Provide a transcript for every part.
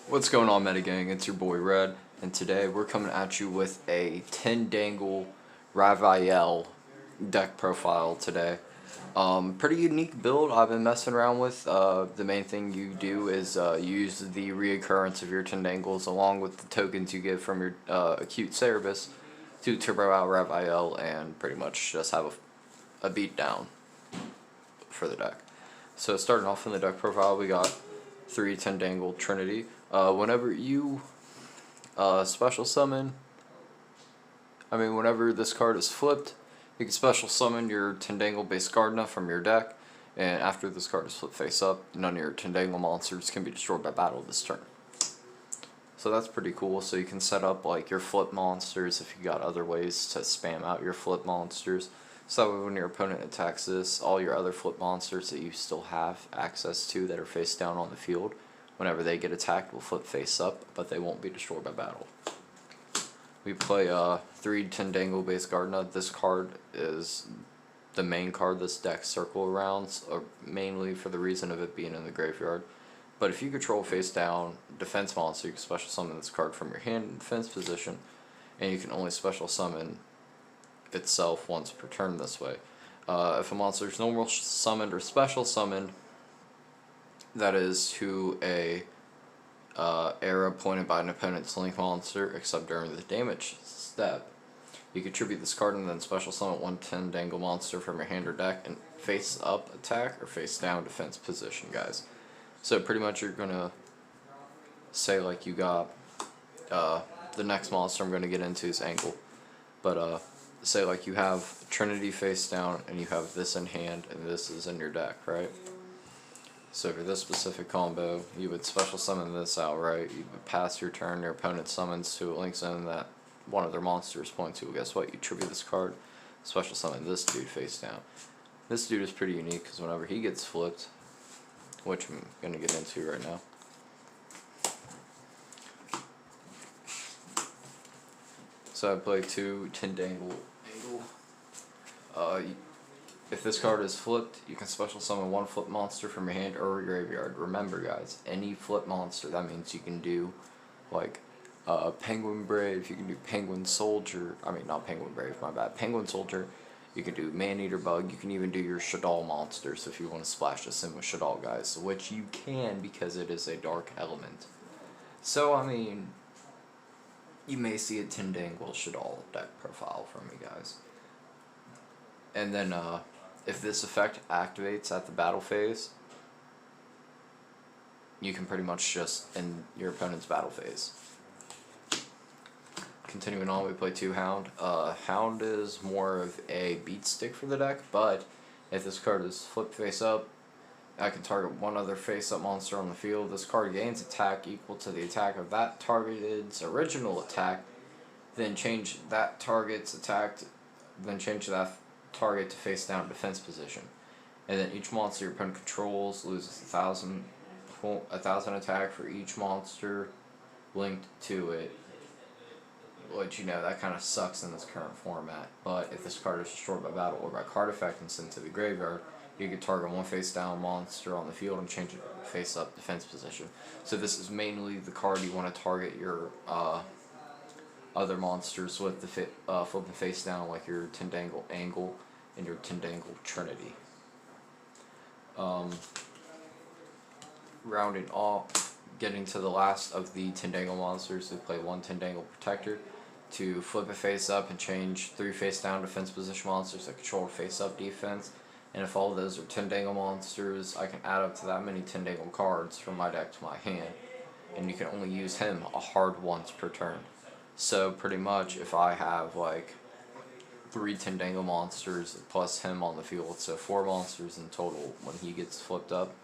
What's going on, Metagang? It's your boy Red, and today we're coming at you with a Tindanagle Raphael deck profile today. Pretty unique build I've been messing around with. The main thing you do is use the reoccurrence of your Tindangles along with the tokens you get from your acute Cerebus to turbo out Raphael and pretty much just have a beat down for the deck. So starting off in the deck profile, we got 3 Tindangle Trinity. Whenever you special summon, whenever this card is flipped, you can special summon your Tindanagle base Gardna from your deck, and after this card is flipped face up, none of your Tindanagle monsters can be destroyed by battle this turn. So that's pretty cool. So you can set up like your flip monsters if you got other ways to spam out your flip monsters. So that way when your opponent attacks this, all your other flip monsters that you still have access to that are face down on the field, whenever they get attacked, will flip face up, but they won't be destroyed by battle. We play 3 Tindanagle base Gardna. This card is the main card this deck circle around, mainly for the reason of it being in the graveyard. But if you control face down defense monster, you can special summon this card from your hand in defense position, and you can only special summon itself once per turn this way. If a monster is normal summoned or special summoned, that is to a arrow pointed by an opponent's link monster, except during the damage step, you can tribute this card and then special summon 1 Tindanagle monster from your hand or deck and face up attack or face down defense position, guys. So pretty much you're gonna say like you got the next monster I'm gonna get into is Angle, but say like you have Trinity face down and you have this in hand and this is in your deck, right? So for this specific combo, you would special summon this outright. You would pass your turn, your opponent summons to a link zone that one of their monsters point to. Well, guess what? You tribute this card, special summon this dude face down. This dude is pretty unique because whenever he gets flipped, which I'm going to get into right now. So I play 2 Tindanagle Angle. If this card is flipped, you can special summon 1 flip monster from your hand or your graveyard. Remember, guys, any flip monster, that means you can do like Penguin Brave, you can do Penguin Soldier, not Penguin Brave, my bad, Penguin Soldier, you can do Man-Eater Bug, you can even do your Shaddoll monsters if you want to splash this in with Shaddoll, guys, which you can because it is a dark element. So, you may see a Tindanagle Shaddoll deck profile from me, guys. And then, if this effect activates at the battle phase, you can pretty much just end your opponent's battle phase. Continuing on, we play 2 Hound. Hound is more of a beat stick for the deck, but if this card is flipped face up, I can target 1 other face up monster on the field. This card gains attack equal to the attack of that targeted's original attack, then change that target's attack, then change that target to face down defense position. And then each monster your opponent controls loses 1,000 attack for each monster linked to it. Which, that kind of sucks in this current format. But if this card is destroyed by battle or by card effect and sent to the graveyard, you can target 1 face down monster on the field and change it to face up defense position. So this is mainly the card you want to target your other monsters with, the flipping face down, like your Tindanagle Angle and your Tindanagle Trinity. Rounding off, getting to the last of the Tindanagle monsters, we play 1 Tindanagle Protector to flip it face up and change 3 face down defense position monsters that control face up defense. And if all of those are Tindanagle monsters, I can add up to that many Tindanagle cards from my deck to my hand, and you can only use him a hard once per turn. So pretty much if I have like 3 Tindanagle monsters plus him on the field, so 4 monsters in total, when he gets flipped up,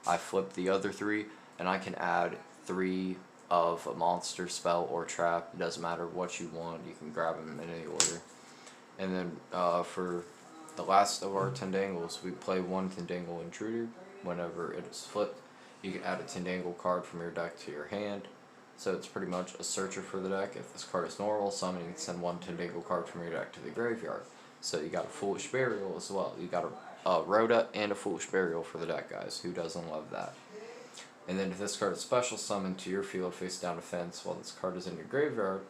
I flip the other 3 and I can add 3 of a monster, spell, or trap. It doesn't matter what you want, you can grab them in any order. And then for the last of our Tindangles, we play 1 Tindanagle Intruder. Whenever it is flipped, you can add a Tindanagle card from your deck to your hand. So it's pretty much a searcher for the deck. If this card is normal, summon, you can send 1 Tindanagle card from your deck to the graveyard. So you got a Foolish Burial as well. You got a Rhoda and a Foolish Burial for the deck, guys. Who doesn't love that? And then if this card is special summoned to your field face down defense while this card is in your graveyard,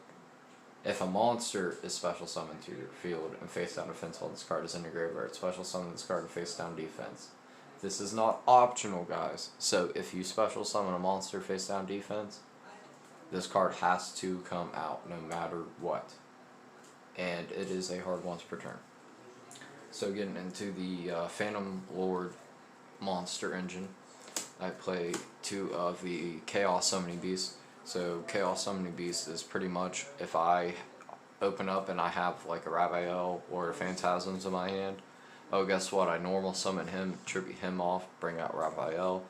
if a monster is special summoned to your field and face down defense while this card is in your graveyard, special summon this card and face down defense. This is not optional, guys. So if you special summon a monster face down defense, this card has to come out no matter what. And it is a hard once per turn. So getting into the Phantom Lord monster engine, I play 2 of the Chaos Summoning Beasts. So Chaos Summoning Beast is pretty much if I open up and I have like a Raphael or a Phantasms in my hand, oh guess what, I normal summon him, tribute him off, bring out Raphael,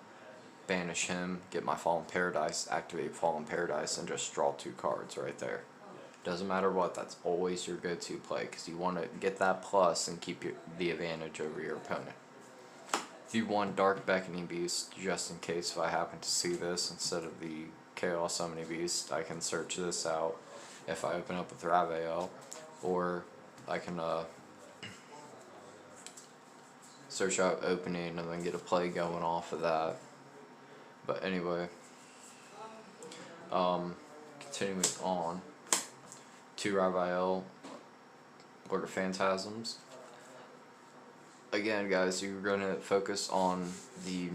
banish him, get my Fallen Paradise, activate Fallen Paradise, and just draw 2 cards right there. Doesn't matter what, that's always your go-to play because you want to get that plus and keep the advantage over your opponent. If you want Dark Beckoning Beast, just in case if I happen to see this instead of the Chaos Summoning Beast, I can search this out if I open up with Raphael, or I can search out opening and then get a play going off of that. But anyway, continuing on to Raphael, Lord of Phantasms. Again, guys, you're going to focus on the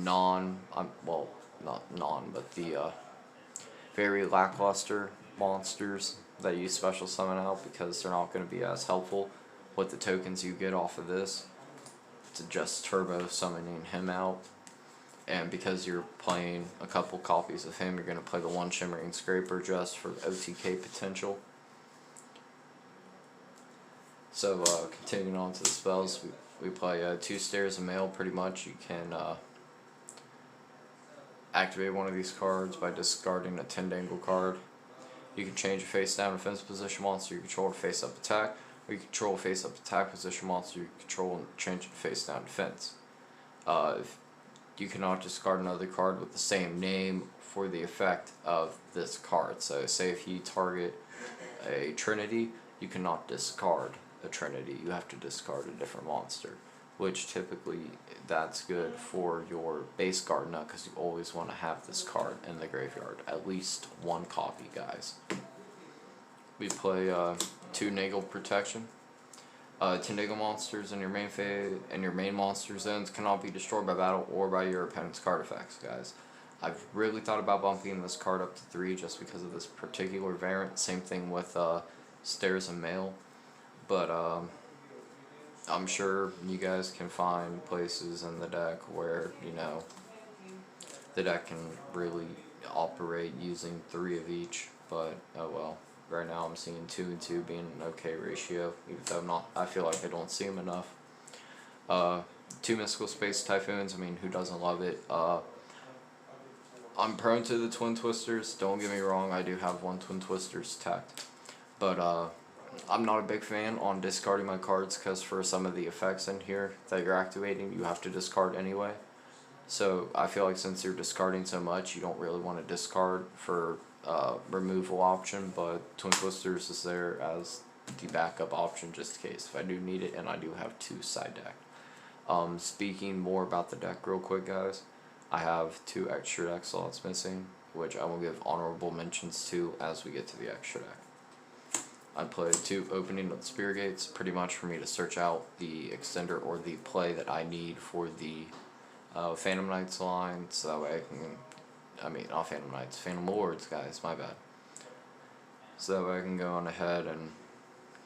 well, not non, but the very lackluster monsters that you special summon out because they're not going to be as helpful with the tokens you get off of this to just turbo summoning him out. And because you're playing a couple copies of him, you're going to play the 1 Shimmering Scraper just for OTK potential. So continuing on to the spells, we play 2 Stairs of Mail pretty much. You can activate one of these cards by discarding a Tindanagle card. You can change a face down defense position monster you control to face up attack, or you control a face up attack position monster you control and change it to face down defense. You cannot discard another card with the same name for the effect of this card. So say if you target a Trinity, you cannot discard a Trinity. You have to discard a different monster, which typically that's good for your base Gardna because you always want to have this card in the graveyard. At least 1 copy, guys. We play 2 Nagel Protection. Tindanagle monsters in your main phase and your main monster zones cannot be destroyed by battle or by your opponent's card effects, guys. I've really thought about bumping this card up to 3 just because of this particular variant. Same thing with Stairs of Mail. But I'm sure you guys can find places in the deck where, you know, the deck can really operate using 3 of each. But, oh well. Right now I'm seeing 2 and 2 being an okay ratio, even though I feel like I don't see them enough. 2 Mystical Space Typhoons, I mean, who doesn't love it? I'm prone to the Twin Twisters, don't get me wrong, I do have 1 Twin Twisters tacked. But I'm not a big fan on discarding my cards because for some of the effects in here that you're activating, you have to discard anyway. So I feel like since you're discarding so much, you don't really want to discard for removal option, but Twin Twisters is there as the backup option just in case if I do need it, and I do have 2 side deck. Speaking more about the deck real quick, guys, I have 2 extra deck slots missing, which I will give honorable mentions to as we get to the extra deck. I played 2 Opening of the Spear Gates, pretty much for me to search out the extender or the play that I need for the Phantom Knights line, so that way I mean, not Phantom Knights, Phantom Lords, guys, my bad. So that way I can go on ahead and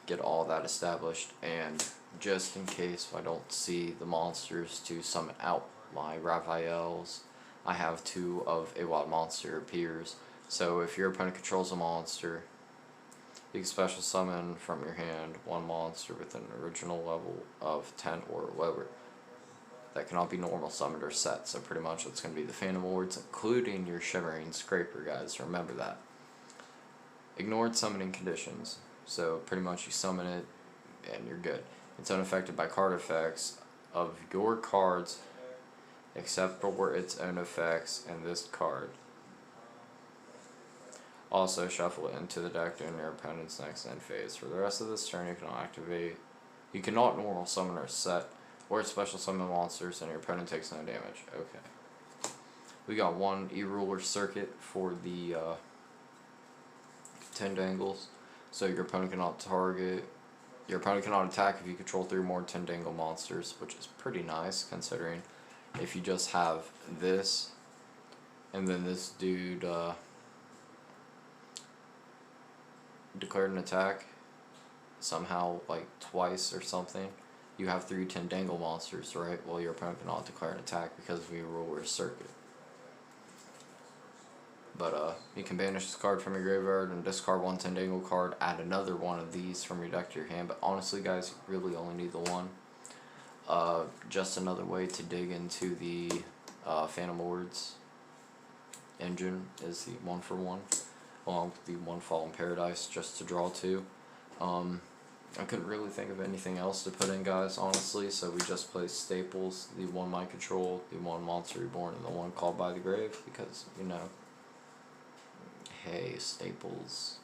get all that established, and just in case if I don't see the monsters to summon out my Raphaels, I have 2 of a wild monster appears. So if your opponent controls a monster, you can special summon from your hand 1 monster with an original level of 10 or lower. That cannot be normal summoned or set, so pretty much it's going to be the Phantom Lords, including your Shimmering Scraper, guys, remember that. Ignored summoning conditions, so pretty much you summon it and you're good. It's unaffected by card effects of your cards except for its own effects and this card. Also shuffle it into the deck during your opponent's next end phase. For the rest of this turn you You cannot normal summon or set or special summon monsters and your opponent takes no damage. Okay. We got one E-Ruler Circuit for the Tindangles. So your opponent cannot attack if you control 3 more Tindangle monsters, which is pretty nice considering if you just have this and then this dude declared an attack somehow like twice or something, you have 3 Tindangle monsters, right? Well, your opponent cannot declare an attack because of your ruler circuit. But you can banish this card from your graveyard and discard 1 Tindangle card, add another one of these from your deck to your hand, but honestly guys, you really only need the one. Just another way to dig into the Phantom Lords engine is the 1-for-1, along with the 1 Fallen Paradise, just to draw 2. I couldn't really think of anything else to put in, guys, honestly, so we just placed staples, the 1 Mind Control, the 1 Monster Reborn, and the 1 Called by the Grave, because, you know, hey, staples.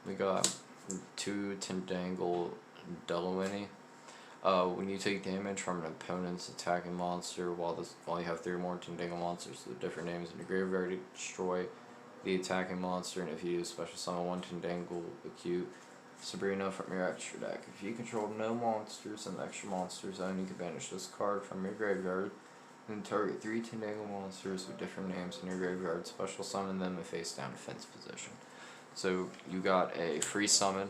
We got 2 Tindanagle Delawini. When you take damage from an opponent's attacking monster, while you have 3 more Tindangle monsters with different names in your graveyard, you destroy the attacking monster, and if you use special summon 1 Tindangle Acute Sabrina from your extra deck. If you control no monsters in the extra monster zone, you can banish this card from your graveyard and target 3 Tindangle monsters with different names in your graveyard, special summon them in face down defense position. So you got a free summon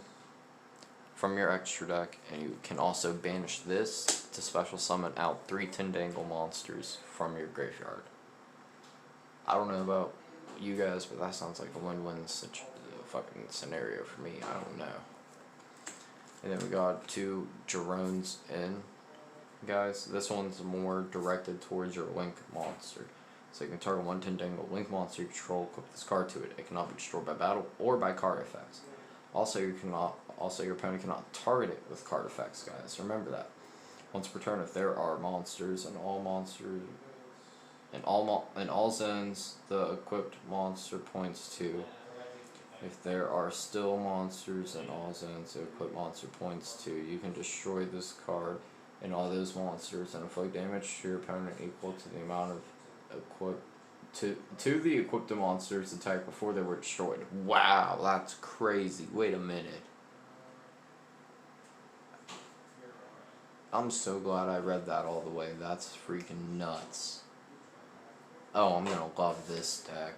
from your extra deck, and you can also banish this to special summon out 3 Tindangle monsters from your graveyard. I don't know about you guys, but that sounds like a win-win fucking scenario for me. I don't know. And then we got 2 Jeroens in, guys. This one's more directed towards your Link monster. So you can target 1 Tindangle Link monster you control, equip this card to it. It cannot be destroyed by battle or by card effects. Also, your opponent cannot target it with card effects, guys. Remember that. Once per turn, if there are monsters in all zones, the equipped monster points to. If there are still monsters in all zones, the equipped monster points to. You can destroy this card and all those monsters and inflict damage to your opponent equal to the amount of to the equipped monsters attacked before they were destroyed. Wow, that's crazy. Wait a minute. I'm so glad I read that all the way. That's freaking nuts. Oh, I'm gonna love this deck.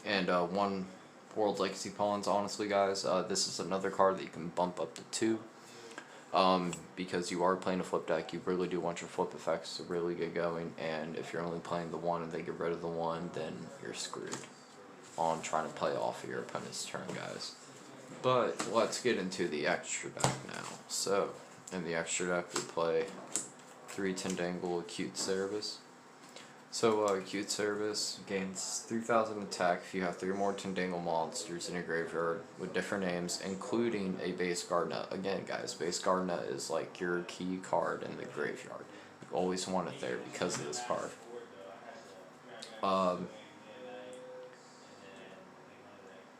And 1 World Legacy Pawns, honestly, guys. This is another card that you can bump up to 2. Because you are playing a flip deck, you really do want your flip effects to really get going, and if you're only playing the 1 and they get rid of the 1, then you're screwed on trying to play off of your opponent's turn, guys. But let's get into the extra deck now. So, in the extra deck, we play 3 Tindangle Acute Cerebus. So, Acute Cerebus gains 3,000 attack if you have 3 more Tindangle monsters in your graveyard with different names, including a base Gardener. Again, guys, base Gardener is like your key card in the graveyard. You always want it there because of this card.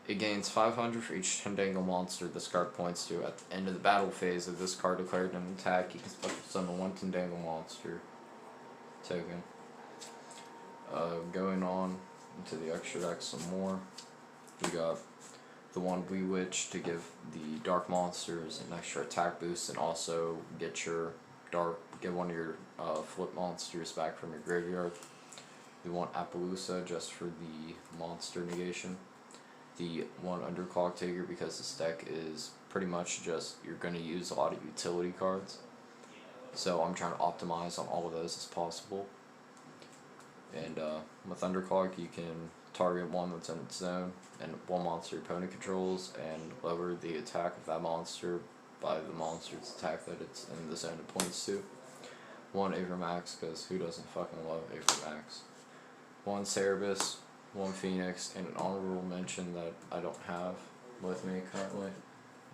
It gains 500 for each Tindangle monster this card points to. At the end of the battle phase of this card declared an attack, you can special summon 1 Tindangle monster token. Going on into the extra deck some more, we got the 1 Bewitch to give the dark monsters an extra attack boost and also get one of your flip monsters back from your graveyard. The 1 Appaloosa just for the monster negation. The 1 Underclock Taker because this deck is pretty much just, you're going to use a lot of utility cards. So I'm trying to optimize on all of those as possible. And with Underclock, you can target 1 that's in its zone and 1 monster your opponent controls and lower the attack of that monster by the monster's attack that it's in the zone it points to. 1 Avermax, because who doesn't fucking love Avermax. 1 Cerebus, 1 Phoenix, and an honorable mention that I don't have with me currently,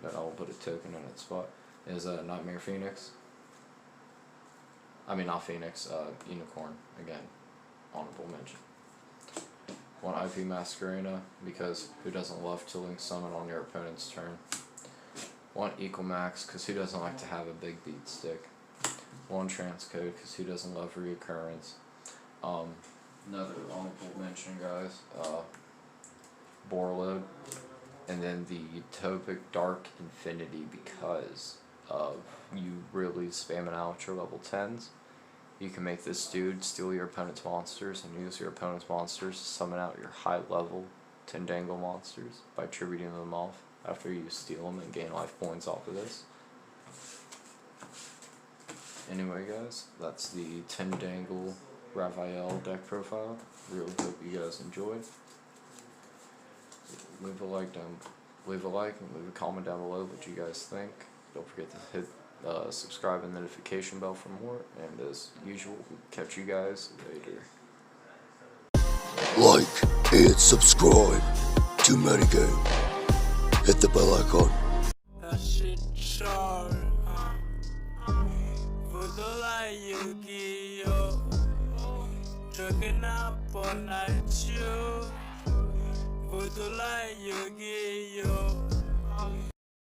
that I will put a token in its spot, is Nightmare Phoenix. I mean, not Phoenix, Unicorn, again. Honorable mention. 1 IP Masquerena, because who doesn't love to link summon on your opponent's turn. 1 Equal Max, because who doesn't like to have a big beat stick? 1 Transcode, because who doesn't love reoccurrence? Another honorable mention, guys, bore load, and then the Topic Dark Infinity, because of you really spamming out your level 10s. You can make this dude steal your opponent's monsters and use your opponent's monsters to summon out your high level Tindanagle monsters by tributing them off after you steal them and gain life points off of this. Anyway guys, that's the Tindanagle Raphael deck profile. Really hope you guys enjoyed. Leave a like and leave a comment down below what you guys think. Don't forget to hit subscribe and notification bell for more. And as usual, we'll catch you guys later. Like and subscribe to Metagame. Hit the bell icon. That shit sharp. Fudula Yu-Gi-Oh! Chugging up all night, you. Fudula Yu-Gi-Oh!